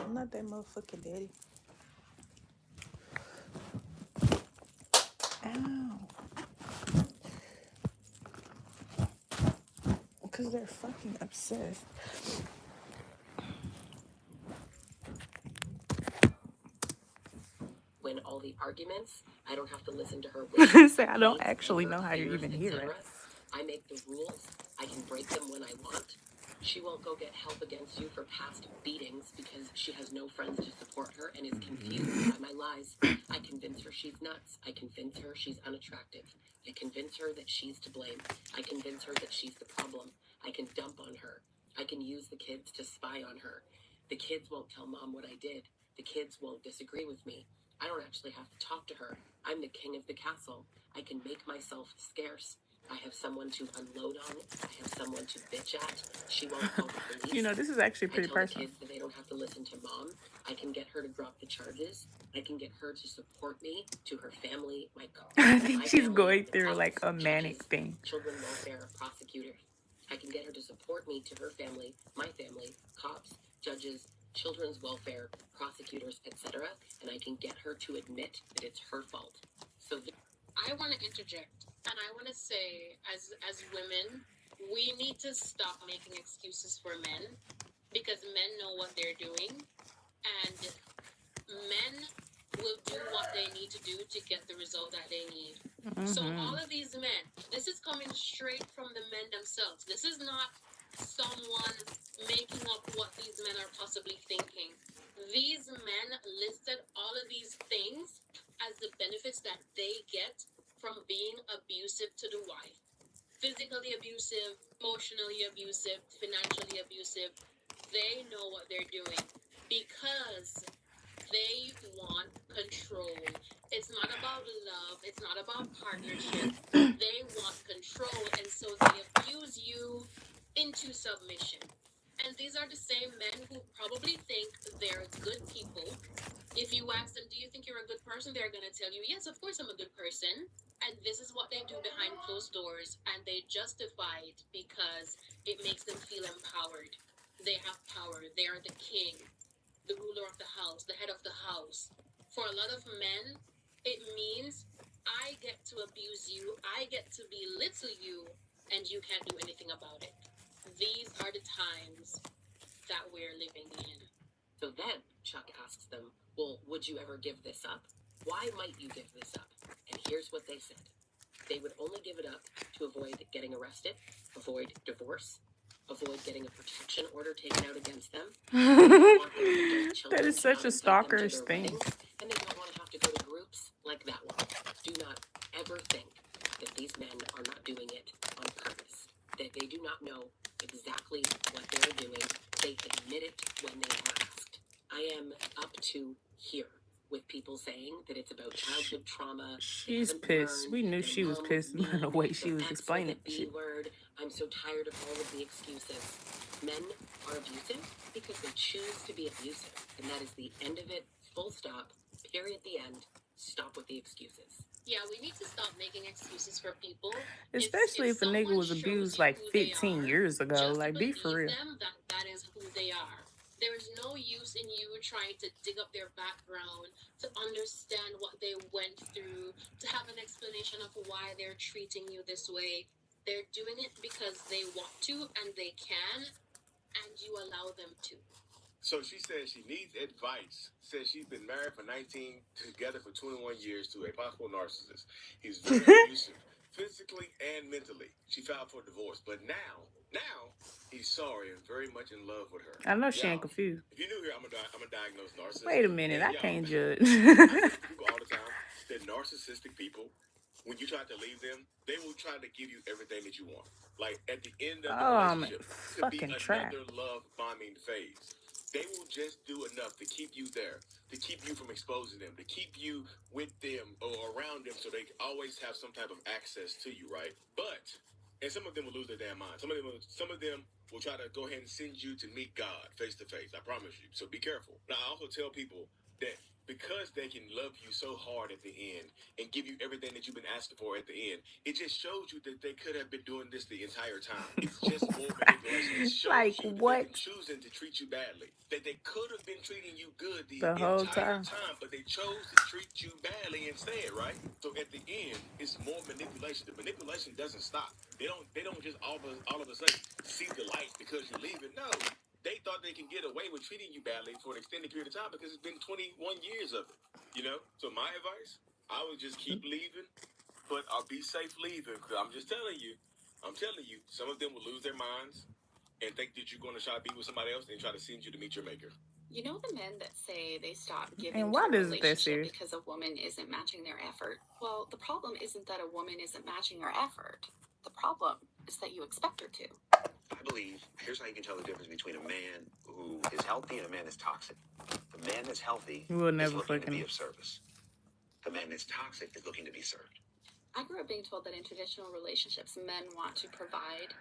I'm not that motherfucking daddy. Ow. Because they're fucking obsessed. Win all the arguments. I don't have to listen to her wishes, Say, I don't complaints, actually anger, know how you're fears, even hearing. etc. I make the rules. I can break them when I want. She won't go get help against you for past beatings because she has no friends to support her and is confused by my lies. I convince her she's nuts. I convince her she's unattractive. I convince her that she's to blame. I convince her that she's the problem. I can dump on her. I can use the kids to spy on her. The kids won't tell mom what I did. The kids won't disagree with me. I don't actually have to talk to her. I'm the king of the castle. I can make myself scarce. I have someone to unload on. I have someone to bitch at. She won't call the police. You know, this is actually I pretty tell the personal. kids that they don't have to listen to mom. I can get her to drop the charges. I can get her to support me, to her family, I think my she's family, going the through cops, like a manic judges, thing. children welfare, prosecutors. I can get her to support me, to her family, my family, cops, judges, children's welfare, prosecutors, etc. And I can get her to admit that it's her fault. So I want to interject, and I want to say, as women, we need to stop making excuses for men because men know what they're doing, and men will do what they need to do to get the result that they need. So all of these men, this is coming straight from the men themselves. This is not someone making up what these men are possibly thinking. These men listed all of these things as the benefits that they get from being abusive to the wife. Physically abusive, emotionally abusive, financially abusive. They know what they're doing because they want control. It's not about love. It's not about partnership. They want control. And so they abuse you into submission. And these are the same men who probably think they're good people. If you ask them, do you think you're a good person? They're going to tell you, yes, of course I'm a good person. And this is what they do behind closed doors. And they justify it because it makes them feel empowered. They have power. They are the king, the ruler of the house, the head of the house. For a lot of men, it means I get to abuse you, I get to belittle you, and you can't do anything about it. These are the times that we're living in. So then Chuck asks them, well, would you ever give this up? Why might you give this up? And here's what they said. They would only give it up to avoid getting arrested, avoid divorce, avoid getting a protection order taken out against them. That is such a stalkerish thing. And they don't want to have to go to groups like that one. Do not ever think that these men are not doing it on purpose. That they do not know exactly what they're doing. They admit it when they are asked. I am up to here with people saying that it's about childhood trauma. She's pissed. We knew she was pissed by the way she was explaining the B word. I'm so tired of all of the excuses. Men are abusive because they choose to be abusive. And that is the end of it. Full stop. Period. The end. Stop with the excuses. Yeah, we need to stop making excuses for people. Especially if a nigga was abused like 15 years ago. Like, be for real. Them that is who they are. There is no use in you trying to dig up their background, to understand what they went through, to have an explanation of why they're treating you this way. They're doing it because they want to and they can, and you allow them to. So she says she needs advice. Says she's been married for 19, together for 21 years to a possible narcissist. He's very abusive, physically and mentally. She filed for divorce, but now he's sorry and very much in love with her. I know she ain't confused. If you're new here, I'm a diagnosed narcissist. Wait a minute, I can't judge. People all the time, they're narcissistic people. When you try to leave them, they will try to give you everything that you want. Like at the end of the relationship, to be another love bombing phase. They will just do enough to keep you there, to keep you from exposing them, to keep you with them or around them so they always have some type of access to you, right? And some of them will lose their damn mind. Some of them will try to go ahead and send you to meet God face to face. I promise you. So be careful. Now, I also tell people that because they can love you so hard at the end and give you everything that you've been asking for at the end, it just shows you that they could have been doing this the entire time. It's just more manipulation. It shows Like you that they've been what? choosing to treat you badly. That they could have been treating you good the The whole entire time. time, but they chose to treat you badly instead, right? So at the end, it's more manipulation. The manipulation doesn't stop. They don't just all of a sudden see the light because you're leaving. No. They thought they can get away with treating you badly for an extended period of time because it's been 21 years of it, you know? So my advice, I would just keep leaving, but I'll be safe leaving. Because I'm telling you, some of them will lose their minds and think that you're going to try to be with somebody else and try to send you to meet your maker. You know the men that say they stop giving And to why a does that relationship serious? because a woman isn't matching their effort? Well, the problem isn't that a woman isn't matching her effort. The problem is that you expect her to. I believe, here's how you can tell the difference between a man who is healthy and a man that's toxic. The man that's healthy You will is never looking to fucking. be of service. The man that's toxic is looking to be served. I grew up being told that in traditional relationships, men want to provide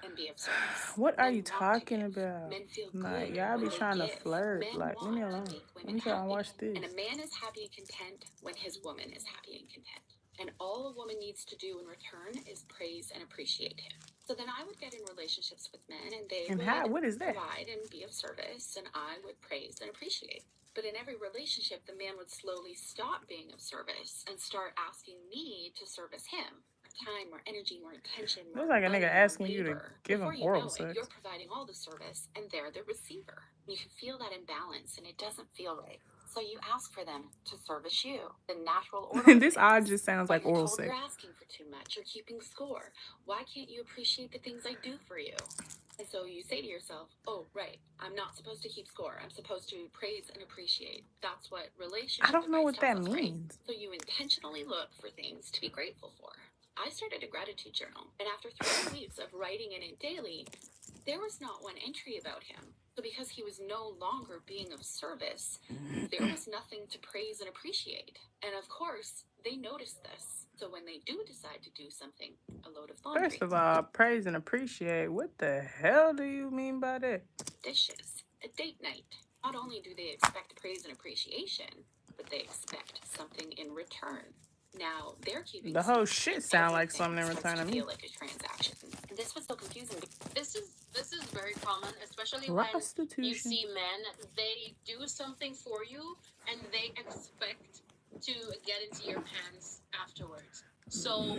and be of service. What are Men you want to talking give. about? Men feel Like good y'all when be they trying to give. flirt. Men Like leave me want alone. to make Let women me try and happy. watch this. And a man is happy and content when his woman is happy and content. And all a woman needs to do in return is praise and appreciate him. So then I would get in relationships with men and they And would how? What is that? provide and be of service and I would praise and appreciate. But in every relationship, the man would slowly stop being of service and start asking me to service him. More time, more energy, more attention, more Looks like a money, nigga more asking you to labor. give Before him you oral know it, sex. you're providing all the service and they're the receiver. You can feel that imbalance and it doesn't feel right. So you ask for them to service you. The natural order. This all just sounds like you're oral told sex. you're asking for too much. You're keeping score. Why can't you appreciate the things I do for you? And so you say to yourself, oh, right, I'm not supposed to keep score. I'm supposed to praise and appreciate. That's what relationship I don't know advice what that tells us, right? means. So you intentionally look for things to be grateful for. I started a gratitude journal, and after 3 weeks of writing in it daily, there was not one entry about him. So because he was no longer being of service, there was nothing to praise and appreciate. And of course, they noticed this. So when they do decide to do something, a load of laundry, First of all, praise and appreciate. What the hell do you mean by that? dishes, a date night, not only do they expect praise and appreciation, but they expect something in return. Now they're keeping The whole score, shit and sound like everything something in starts return to to me. feel like a transaction. And this was so confusing. This is very common, especially when you Prostitution. see men, they do something for you and they expect to get into your pants afterwards. So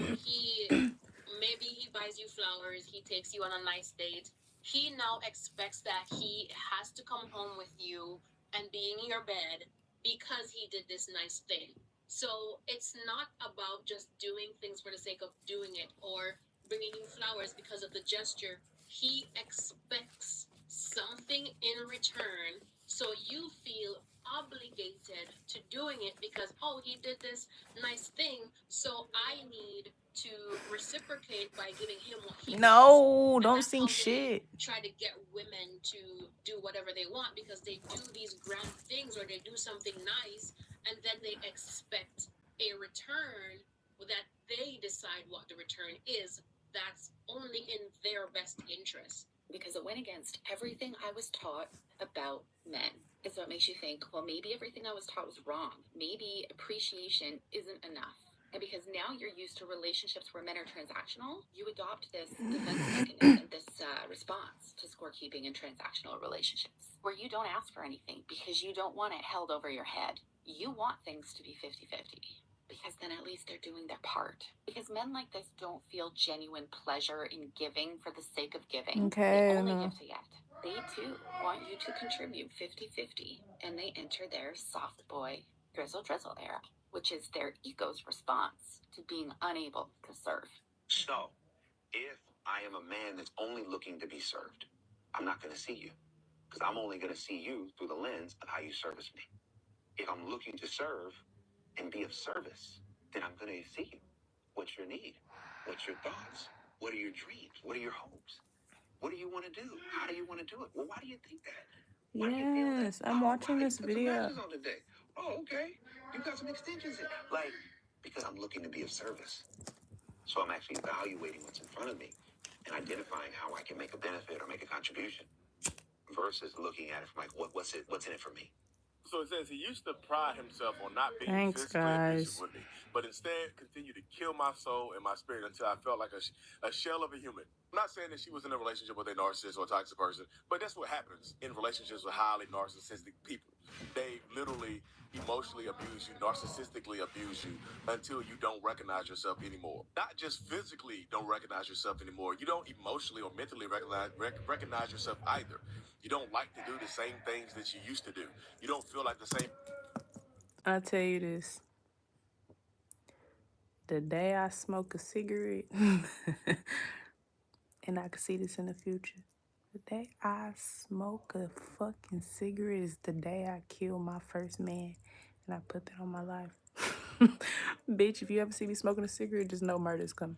maybe he buys you flowers, he takes you on a nice date. He now expects that he has to come home with you and be in your bed because he did this nice thing. So it's not about just doing things for the sake of doing it or bringing you flowers because of the gesture. He expects something in return, so you feel obligated to doing it because, oh, he did this nice thing, so I need to reciprocate by giving him what he wants. No, And don't that's sing how shit. they try to get women to do whatever they want because they do these grand things or they do something nice and then they expect a return that they decide what the return is. That's only in their best interest. Because it went against everything I was taught about men. And so it makes you think, well, maybe everything I was taught was wrong. Maybe appreciation isn't enough. And because now you're used to relationships where men are transactional, you adopt this defense mechanism, this response to scorekeeping in transactional relationships, where you don't ask for anything because you don't want it held over your head. You want things to be 50-50. Because then at least they're doing their part. Because men like this don't feel genuine pleasure in giving for the sake of giving. Okay, They only no. give to get. They too want you to contribute 50-50. And they enter their soft boy drizzle era, which is their ego's response to being unable to serve. So, if I am a man that's only looking to be served, I'm not going to see you. Because I'm only going to see you through the lens of how you service me. If I'm looking to serve and be of service, then I'm going to see you. What's your need? What's your thoughts? What are your dreams? What are your hopes? What do you want to do? How do you want to do it? Well, why do you think that? Why do you feel that? Yes, I'm watching Why? this You put some video. matches on today. Oh, okay. You got some extensions in. Like, because I'm looking to be of service. So I'm actually evaluating what's in front of me and identifying how I can make a benefit or make a contribution versus looking at it from like, what's in it for me? So it says he used to pride himself on not being Thanks, physically abusive guys. with me, but instead continued to kill my soul and my spirit until I felt like a shell of a human. I'm not saying that she was in a relationship with a narcissist or a toxic person, but that's what happens in relationships with highly narcissistic people. They literally emotionally abuse you, narcissistically abuse you until you don't recognize yourself anymore. Not just physically don't recognize yourself anymore. You don't emotionally or mentally recognize yourself either. You don't like to do the same things that you used to do. You don't feel like the same. I'll tell you this. The day I smoke a cigarette, and I can see this in the future, the day I smoke a fucking cigarette is the day I kill my first man, and I put that on my life. Bitch, if you ever see me smoking a cigarette, just know murder's coming.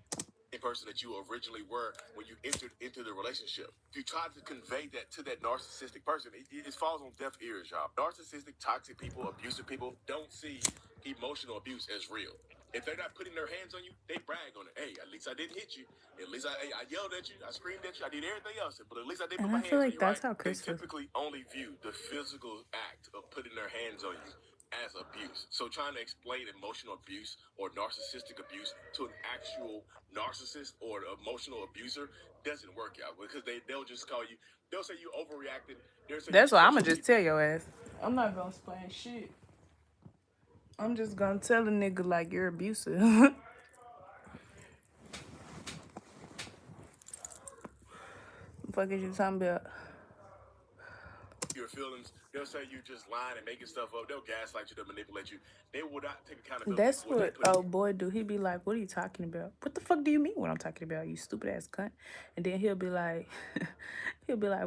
Person that you originally were when you entered into the relationship. If you try to convey that to that narcissistic person, it falls on deaf ears, y'all. Narcissistic, toxic people, abusive people don't see emotional abuse as real. If they're not putting their hands on you, they brag on it. Hey, at least I didn't hit you. At least I yelled at you. I screamed at you. I did everything else, but at least I didn't put my hands on you, right? They typically only view the physical act of putting their hands on you as abuse. So trying to explain emotional abuse or narcissistic abuse to an actual narcissist or an emotional abuser doesn't work out, because they'll just call you, they'll say you overreacted. That's why I'm gonna just tell your ass. I'm not gonna explain shit. I'm just gonna tell a nigga like you're abusive. The fuck is you talking about? Your feelings. They'll say you just lying and making stuff up. They'll gaslight you, they'll manipulate you. They will not take accountability. That's what old boy do. He be like, what are you talking about? What the fuck do you mean what I'm talking about, you stupid ass cunt? And then he'll be like,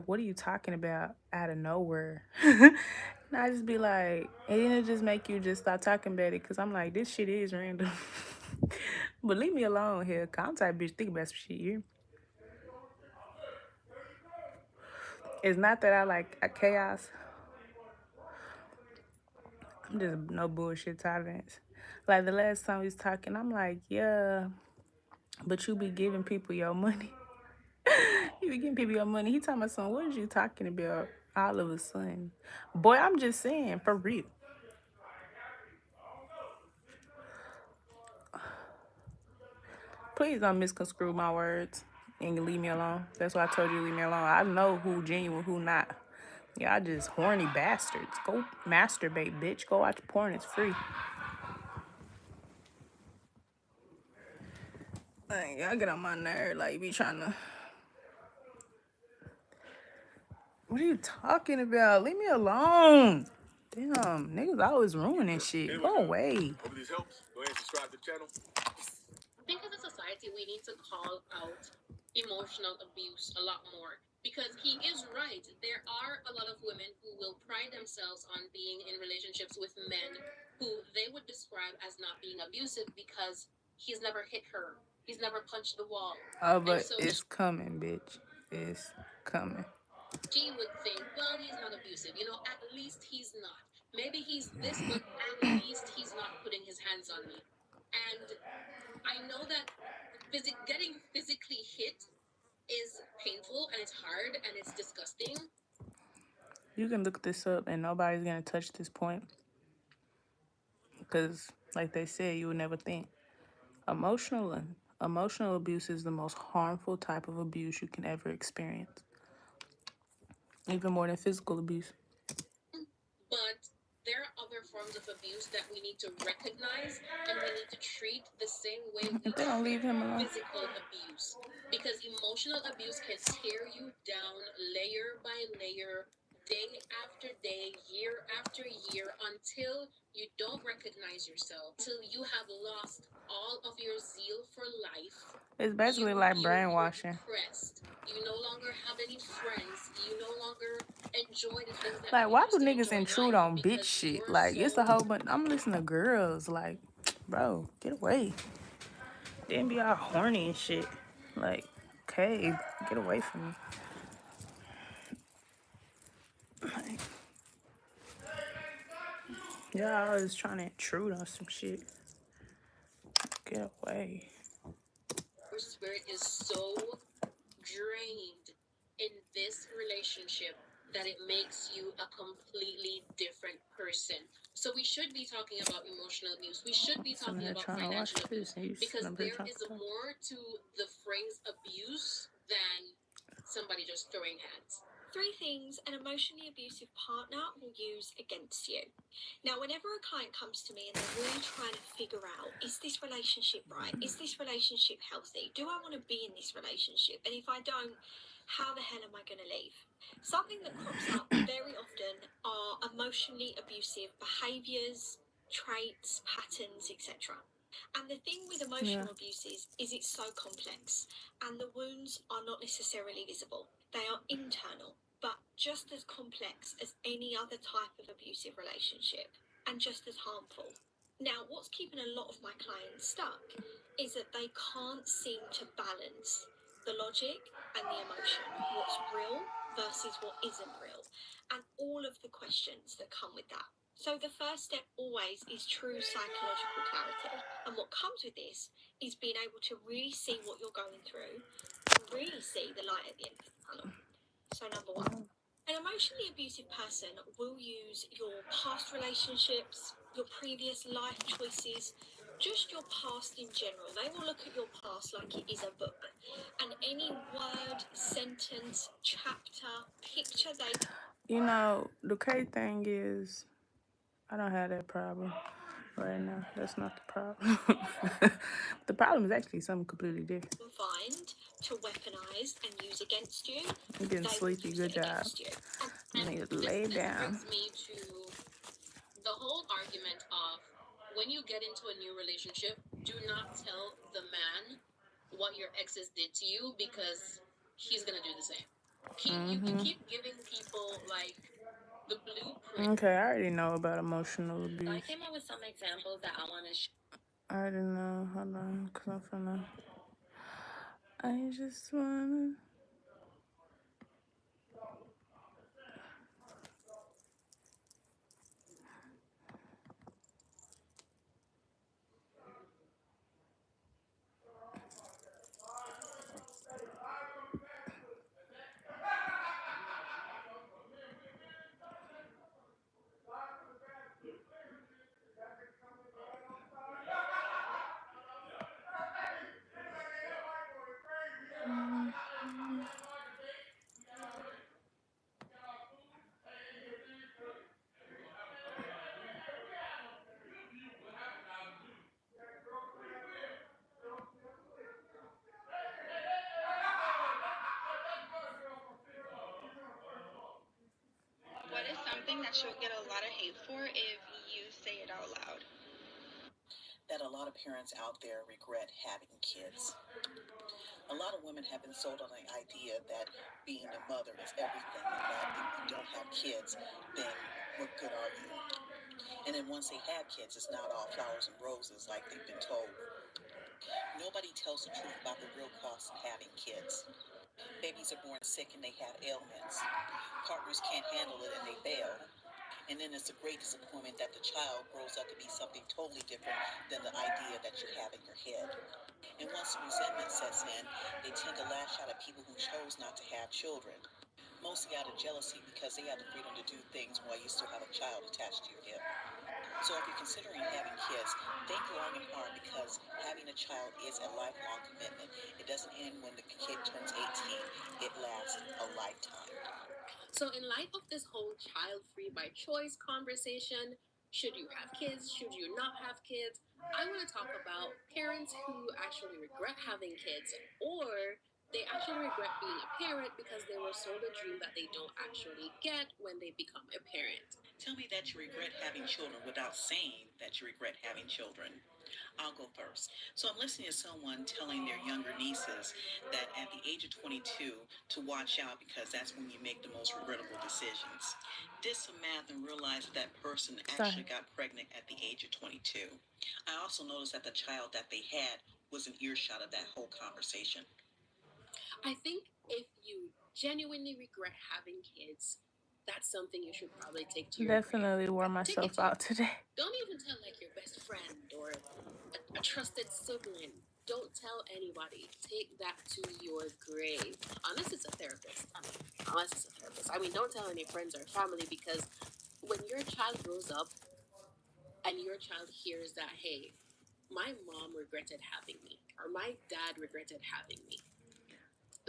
what are you talking about out of nowhere? And I just be like, and then it just make you just stop talking about it, because I'm like, this shit is random. But leave me alone here, cause I'm type bitch think about some shit here. It's not that I like chaos. I'm just no bullshit tolerance. Like the last time we was talking, I'm like, yeah, but you be giving people your money. You be giving people your money. He talking about something. What is you talking about all of a sudden? Boy, I'm just saying, for real. Please don't misconstrue my words and leave me alone. That's why I told you to leave me alone. I know who genuine, who not. Y'all just horny bastards. Go masturbate, bitch. Go watch porn. It's free. Like, y'all get on my nerve. Like, you be trying to... What are you talking about? Leave me alone. Damn, niggas always ruining shit. Go away. Hope this helps. Go ahead and subscribe to the channel. I think as a society, we need to call out emotional abuse a lot more, because he is right. There are a lot of women who will pride themselves on being in relationships with men who they would describe as not being abusive because he's never hit her. He's never punched the wall. Oh, but so it's coming, bitch. It's coming. She would think, well, he's not abusive. You know, at least he's not. Maybe he's this, but at least he's not putting his hands on me. And I know that getting physically hit is painful and it's hard and it's disgusting. You can look this up and nobody's going to touch this point. Because, like they said, you would never think. Emotional abuse is the most harmful type of abuse you can ever experience. Even more than physical abuse. But there are other forms of abuse that we need to recognize, and we need to treat the same way we they don't leave him alone. Physical abuse. Because emotional abuse can tear you down layer by layer, day after day, year after year, until you don't recognize yourself, till you have lost all of your zeal for life. It's basically like brainwashing. You no longer have any friends. You no longer enjoy the things that like, why do niggas intrude on bitch shit? Like, so it's a whole bunch. I'm listening to girls. Like, bro, get away. Then be all horny and shit. Like, okay, get away from me. Like, y'all always trying to intrude on some shit. Get away. Your spirit is so drained in this relationship that it makes you a completely different person. So we should be talking about emotional abuse. We should be Sitting talking here about trying to watch financial abuse, this, and you because sitting up here there trying is to talk. more to the phrase abuse than somebody just throwing hands. 3 things an emotionally abusive partner will use against you. Now, whenever a client comes to me and they're really trying to figure out, is this relationship right? Is this relationship healthy? Do I want to be in this relationship? And if I don't, how the hell am I going to leave? Something that crops up very often are emotionally abusive behaviors, traits, patterns, etc. And the thing with emotional abuse is it's so complex, and the wounds are not necessarily visible. They are internal, but just as complex as any other type of abusive relationship, and just as harmful. Now, what's keeping a lot of my clients stuck is that they can't seem to balance the logic and the emotion, what's real versus what isn't real, and all of the questions that come with that. So the first step always is true psychological clarity. And what comes with this is being able to really see what you're going through and really see the light at the end of the tunnel. So number 1, an emotionally abusive person will use your past relationships, your previous life choices, just your past in general. They will look at your past like it is a book. And any word, sentence, chapter, picture they... You know, the crazy thing is, I don't have that problem right now. That's not the problem. The problem is actually something completely different. Find to weaponize and use against you. I'm getting sleepy. Good job. And lay this down. brings me to the whole argument of, when you get into a new relationship, do not tell the man what your exes did to you, because he's gonna do the same. You keep giving people like the blueprint. Okay, I already know about emotional So I abuse. came up with some examples that I want to I already know. Hold on, cause I'm finna. I just wanna. What is something that you'll get a lot of hate for if you say it out loud? That a lot of parents out there regret having kids. A lot of women have been sold on the idea that being a mother is everything, and that if you don't have kids, then what good are you? And then once they have kids, it's not all flowers and roses like they've been told. Nobody tells the truth about the real cost of having kids. Babies are born sick and they have ailments. Partners can't handle it and they bail. And then it's a great disappointment that the child grows up to be something totally different than the idea that you have in your head. And once the resentment sets in, they tend to lash out at people who chose not to have children, mostly out of jealousy because they have the freedom to do things while you still have a child attached to your hip. So if you're considering having kids, think long and hard, because having a child is a lifelong commitment. It doesn't end when the kid turns 18. It lasts a lifetime. So in light of this whole child-free by choice conversation, should you have kids? Should you not have kids? I want to talk about parents who actually regret having kids, or they actually regret being a parent because they were sold a dream that they don't actually get when they become a parent. Tell me that you regret having children without saying that you regret having children. I'll go first. So I'm listening to someone telling their younger nieces that at the age of 22 to watch out, because that's when you make the most regrettable decisions. Did some math and realized that person actually got pregnant at the age of 22. I also noticed that the child that they had was an earshot of that whole conversation. I think if you genuinely regret having kids, that's something you should probably take to your Definitely wore myself out today. Don't even tell like your best friend or a trusted sibling. don't tell anybody. Take that to your grave. Unless it's a therapist. I mean, don't tell any friends or family, because when your child grows up and your child hears that, hey, my mom regretted having me, or my dad regretted having me,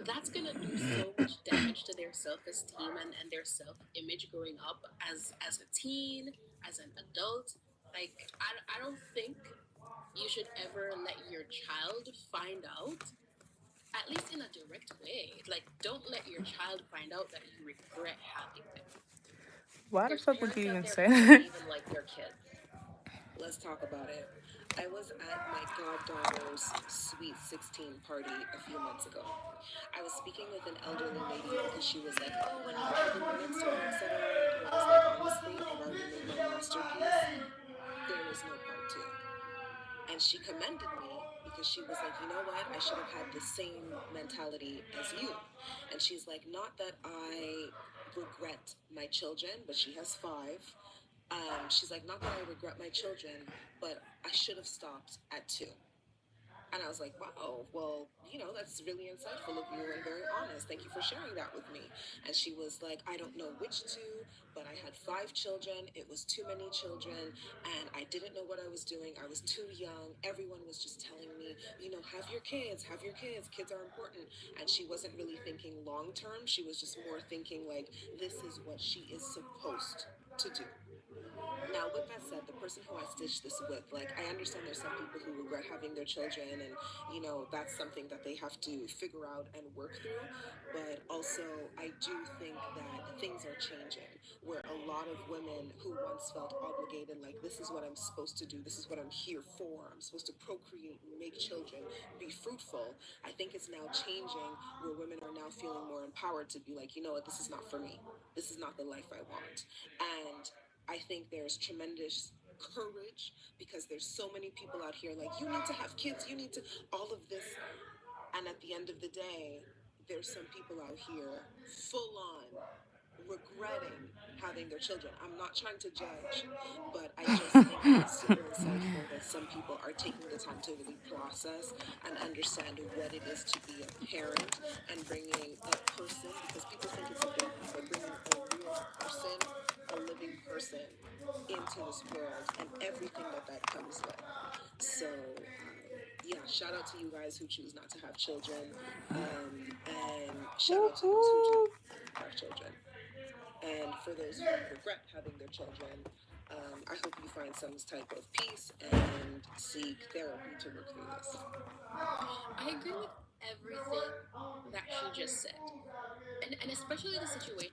that's gonna do so much damage to their self-esteem and their self-image growing up as a teen, as an adult. Like, I don't think you should ever let your child find out, at least in a direct way. Like, don't let your child find out that you regret having them. Why the There's fuck would parents you out even there say who don't that? even like their kids. Let's talk about it. I was at my goddaughter's sweet 16 party a few months ago. I was speaking with an elderly lady because she was like, "Oh, when are you having the next one, etc." And I was like, "Honestly, I've already made my masterpiece. There is no part two." And she commended me because she was like, "You know what? I should have had the same mentality as you." And she's like, "Not that I regret my children, but she has 5. She's like, not that I regret my children, but I should have stopped at 2." And I was like, wow, well, that's really insightful of you and very honest. Thank you for sharing that with me. And she was like, I don't know which 2, but I had 5 children. It was too many children, and I didn't know what I was doing. I was too young. Everyone was just telling me, have your kids, have your kids. Kids are important. And she wasn't really thinking long term. She was just more thinking like, this is what she is supposed to do. Now, with that said, the person who I stitched this with, like, I understand there's some people who regret having their children, and, that's something that they have to figure out and work through. But also, I do think that things are changing, where a lot of women who once felt obligated, like, this is what I'm supposed to do, this is what I'm here for, I'm supposed to procreate and make children, be fruitful. I think it's now changing, where women are now feeling more empowered to be like, you know what, this is not for me. This is not the life I want. And I think there's tremendous courage because there's so many people out here like, you need to have kids, you need to, all of this. And at the end of the day, there's some people out here full on regretting having their children. I'm not trying to judge, but I just think it's super insightful that some people are taking the time to really process and understand what it is to be a parent and bringing a person, because people think it's a baby, but bringing a real person, a living person into this world and everything that comes with. So, yeah, shout out to you guys who choose not to have children, and shout out to those who do have children. And for those who regret having their children, I hope you find some type of peace and seek therapy to work through this. I agree with everything that she just said, and especially the situation.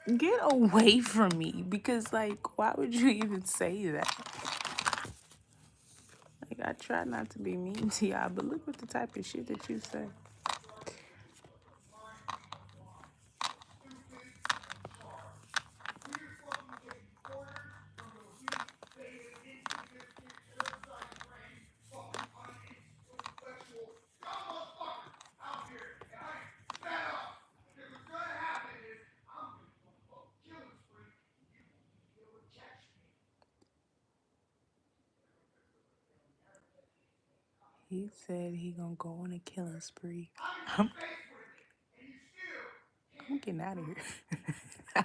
Get away from me, because like, why would you even say that? Like, I try not to be mean to y'all, but look at the type of shit that you say. He said he gonna go on a killing spree. I'm getting out of here. I'm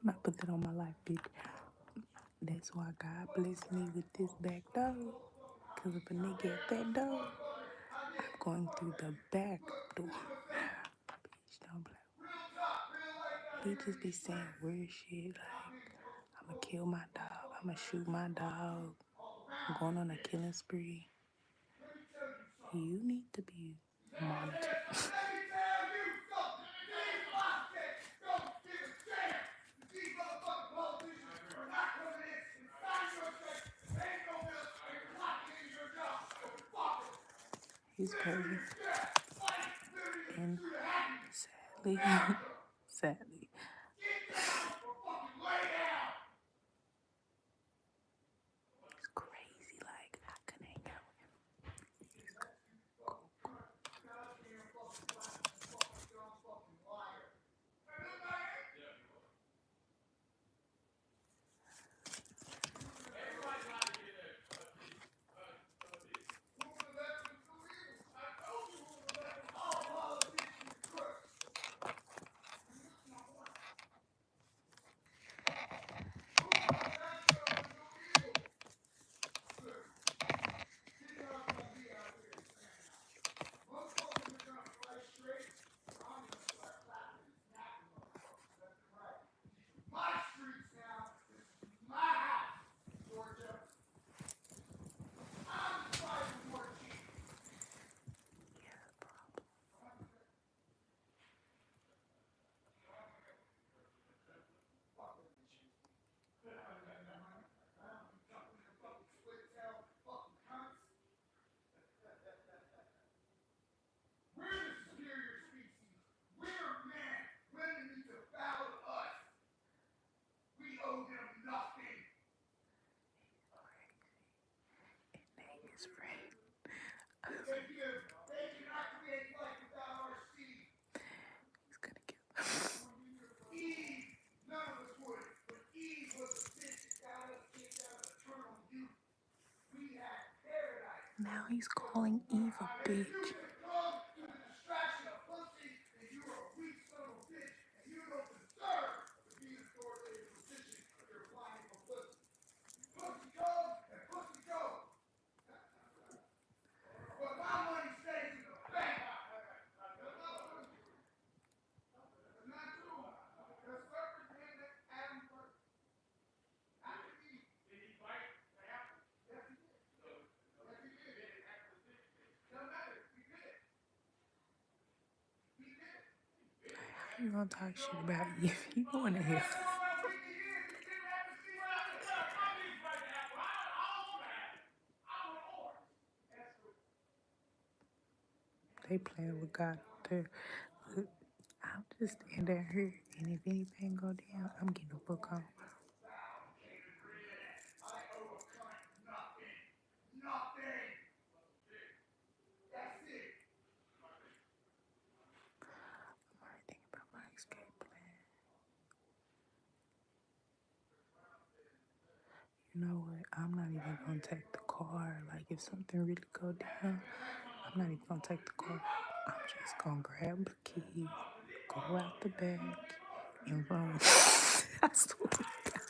not put that on my life, bitch. That's why God blessed me with this back door. Cause if a nigga at that door, I'm going through the back door. Bitch, don't play. He just be saying weird shit like, I'ma kill my dog, I'ma shoot my dog, I'm going on a killing spree. You need to be monitored. He's crazy. And sadly, sadly, he's crazy. Like, I couldn't hang out with him. His friend. He's gonna kill him. Now he's calling Eve a bitch. How you gonna talk shit about Eve? You going to hell. They playing with God up there. Look, I'll just stand down here, and if anything go down, I'm getting the fuck on. I'm already thinking about my escape plan. You know what? I'm not even gonna take the car. Like, if something really go down, I'm not even gonna take the car. I'm just gonna grab the key, go out the back, and run. I swear to God.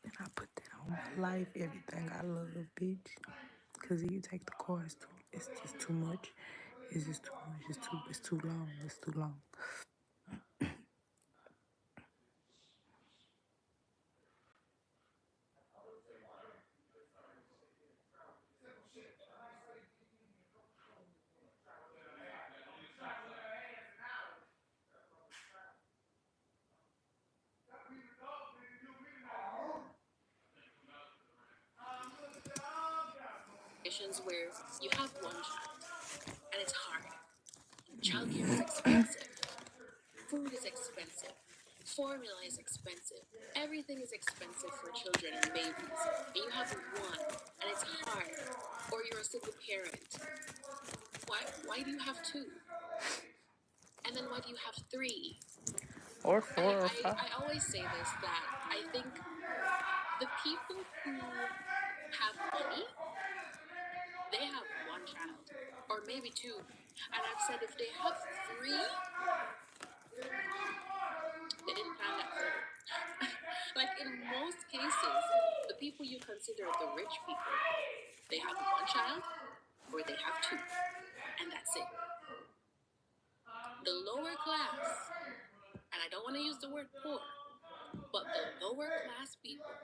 And I put that on my life, everything I love, bitch. Cause if you take the car, it's just too much. It's just too much. It's too long. It's too long. situations where you have one child and it's hard. Childcare is expensive. Food is expensive. Formula is expensive. Everything is expensive for children and babies. And you have one and it's hard. Or you're a single parent. Why do you have two? And then why do you have three? Or 4 or 5. I always say this, that I think the people who have money, they have one child or maybe two. And I've said if they have three, they didn't plan that further. Like in most cases, the people you consider the rich people, they have one child or they have two. And that's it. The lower class, and I don't want to use the word poor, but the lower class people,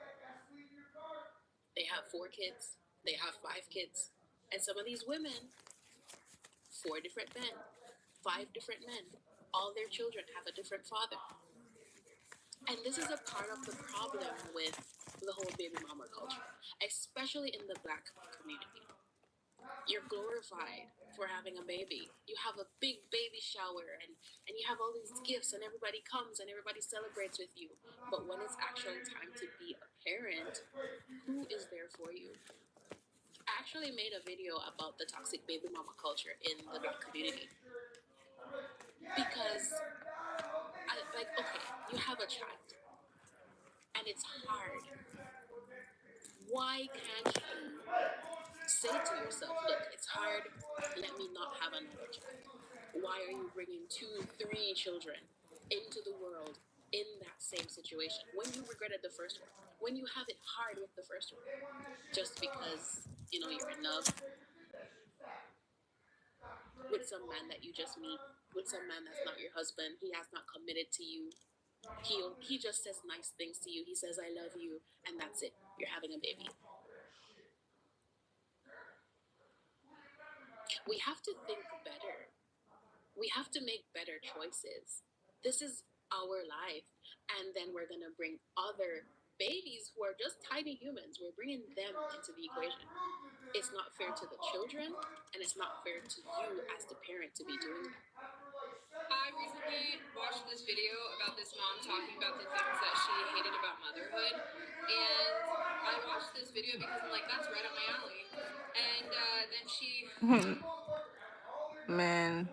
they have 4 kids, they have 5 kids. And some of these women, 4 different men, 5 different men, all their children have a different father. And this is a part of the problem with the whole baby mama culture, especially in the Black community. You're glorified for having a baby. You have a big baby shower and you have all these gifts and everybody comes and everybody celebrates with you. But when it's actually time to be a parent, who is there for you? I actually made a video about the toxic baby mama culture in the Black community. Because, okay, you have a child and it's hard. Why can't you say to yourself, look, it's hard, let me not have another child? Why are you bringing 2, 3 children into the world in that same situation when you regretted the first one, when you have it hard with the first one, just because, you're in love with some man that you just meet, with some man that's not your husband, he has not committed to you, he just says nice things to you, he says I love you, and that's it, you're having a baby. We have to think better. We have to make better choices. This is our life. And then we're going to bring other babies who are just tiny humans. We're bringing them into the equation. It's not fair to the children, and it's not fair to you as the parent to be doing that. I recently watched this video about this mom talking about the things that she hated about motherhood. And I watched this video because I'm like, that's right up my alley. And then she... Man.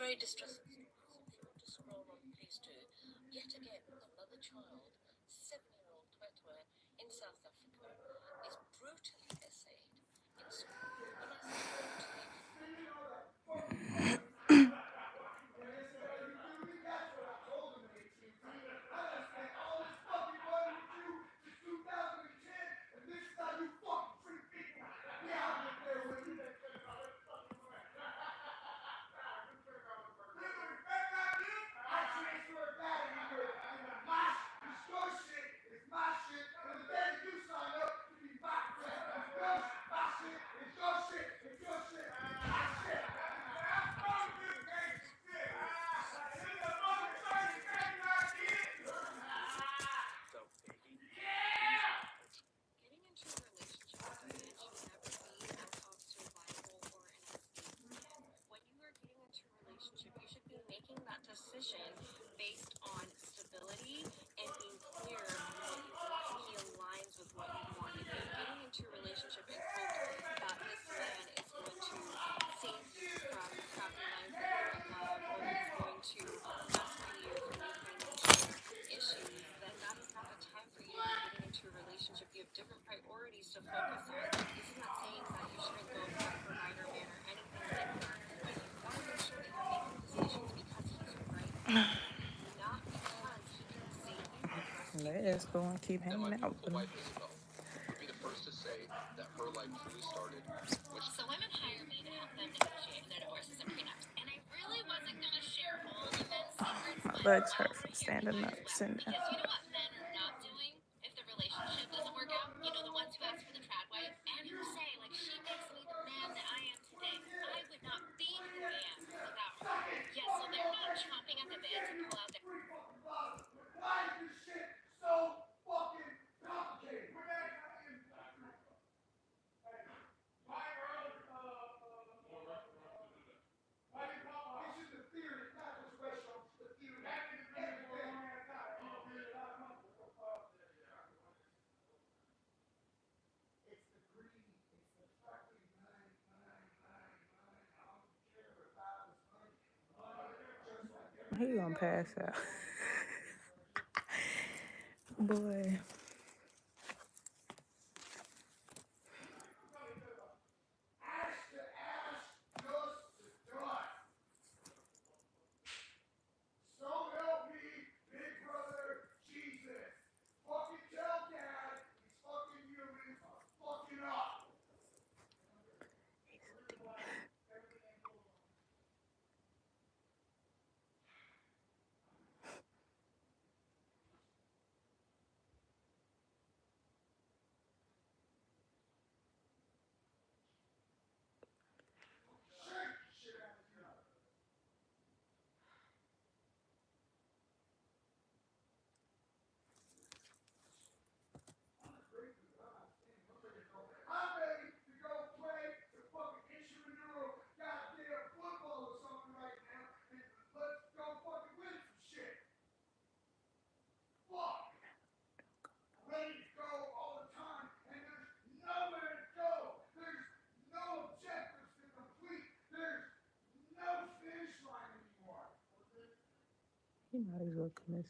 very distressing to scroll on Page 2. Yet again, another child, 7-year-old Twetwe in South Africa, is brutally essayed in school. When I say brutally, based on stability and being clear on what you want, and he aligns with what you want. If you're getting into a relationship and hope that this man is going to save you from crappy lives that you're in love, or he's going to rescue you from your financial issues, then that is not the time for you to be getting into a relationship. You have different priorities to focus on. This is not saying that you shouldn't go for a provider man or anything like that, but you want to make sure that you're making decisions because he's right. Let's go and keep hanging out. Wife Isabel would be the first to say that her life truly started. So women hire me to help them negotiate their divorces and prenups, and I really wasn't going to share all the men's secrets. My legs hurt from standing up. Because you know what men are not doing if the relationship doesn't work out? You know, the ones who ask for the trad wife and who say, like, she makes me the man that I am today. I would not be who I am without her. Yeah, so they're not chomping at the bit to pull out their... Why is this shit so fucking complicated? He gonna pass out. Boy. He might as well commit.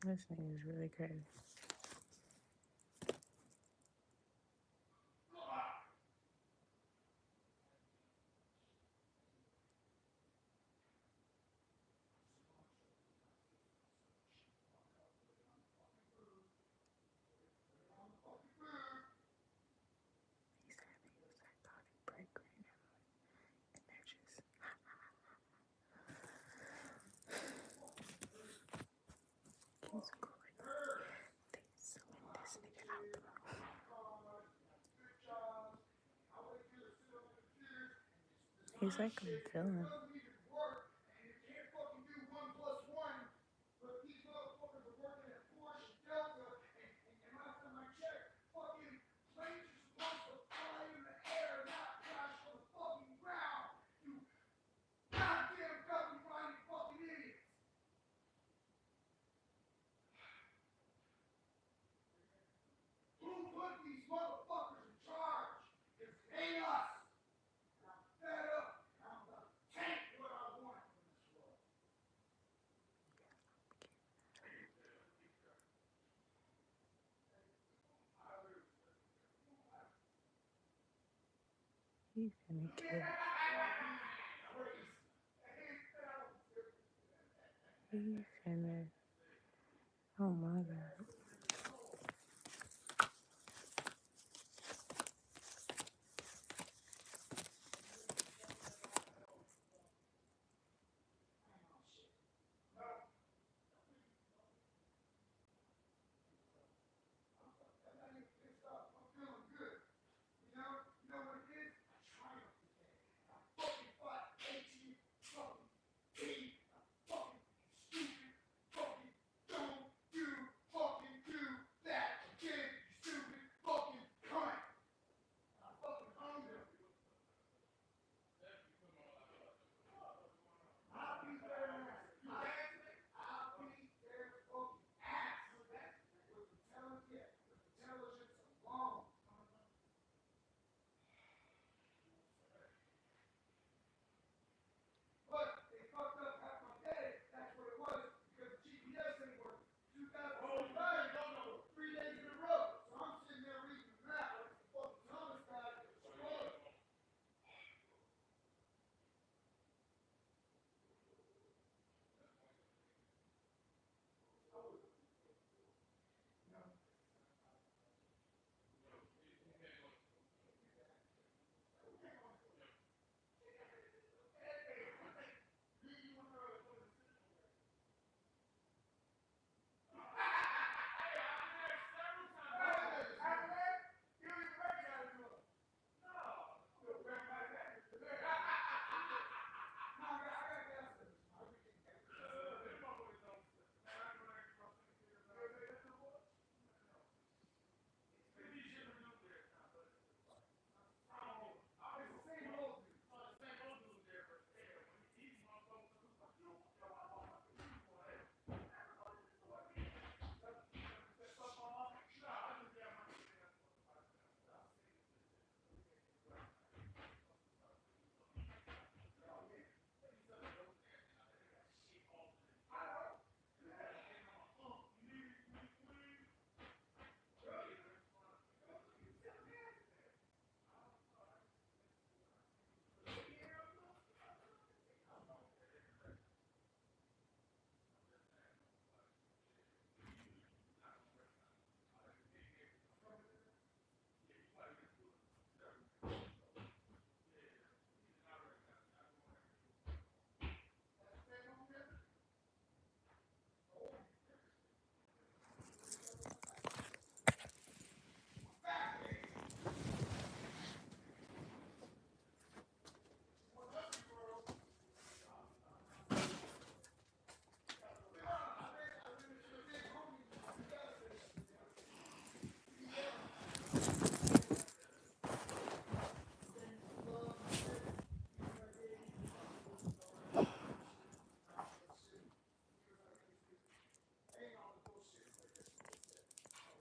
This nigga is really crazy. He's like a villain. He finna kill. He finna. Oh my God.